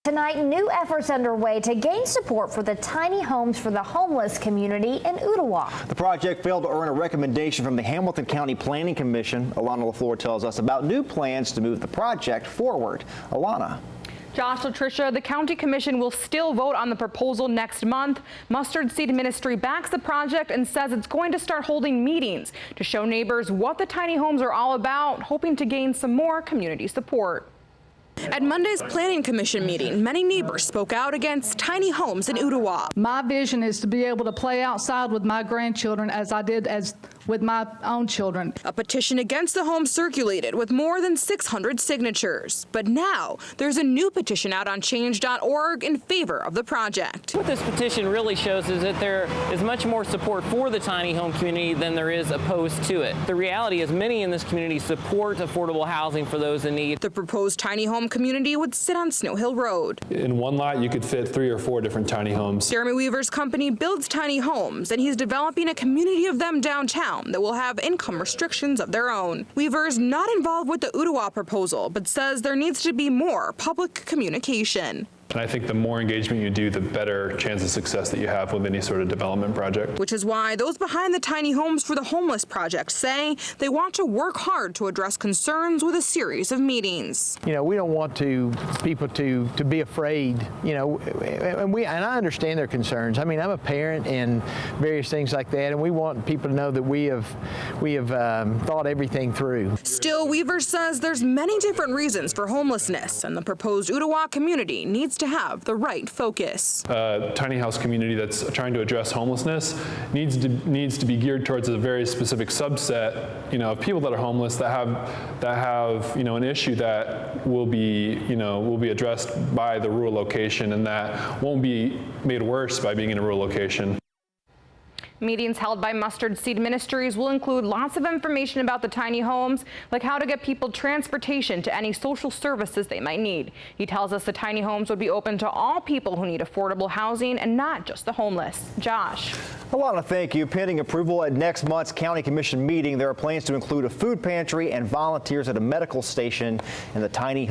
Tonight, new efforts underway to gain support for the tiny homes for the homeless community in Ottawa. The project failed to earn a recommendation from the Hamilton County Planning Commission. Alana LaFleur tells us about new plans to move the project forward. Alana. Josh, Latricia, the County Commission will still vote on the proposal next month. Mustard Seed Ministry backs the project and says it's going to start holding meetings to show neighbors what the tiny homes are all about, hoping to gain some more community support. At Monday's Planning Commission meeting, many neighbors spoke out against tiny homes in Ottawa. My vision is to be able to play outside with my grandchildren as I did with my own children. A petition against the home circulated with more than 600 signatures. But now there's a new petition out on change.org in favor of the project. What this petition really shows is that there is much more support for the tiny home community than there is opposed to it. The reality is many in this community support affordable housing for those in need. The proposed tiny home community would sit on Snow Hill Road. In one lot, you could fit 3 or 4 different tiny homes. Jeremy Weaver's company builds tiny homes, and he's developing a community of them downtown that will have income restrictions of their own. Weaver's not involved with the Ottawa proposal, but says there needs to be more public communication. And I think the more engagement you do, the better chance of success that you have with any sort of development project. Which is why those behind the Tiny Homes for the Homeless project say they want to work hard to address concerns with a series of meetings. You know, we don't want people to be afraid, you know, and I understand their concerns. I mean, I'm a parent and various things like that, and we want people to know that we have thought everything through. Still, Weaver says there's many different reasons for homelessness, and the proposed Ottawa community needs to have the right focus. Tiny house community that's trying to address homelessness needs to be geared towards a very specific subset, you know, of people that are homeless that have you know, an issue that will be addressed by the rural location, and that won't be made worse by being in a rural location. Meetings held by Mustard Seed Ministries will include lots of information about the tiny homes, like how to get people transportation to any social services they might need. He tells us the tiny homes would be open to all people who need affordable housing and not just the homeless. Josh. Alana, thank you. Pending approval at next month's County Commission meeting, there are plans to include a food pantry and volunteers at a medical station in the tiny home.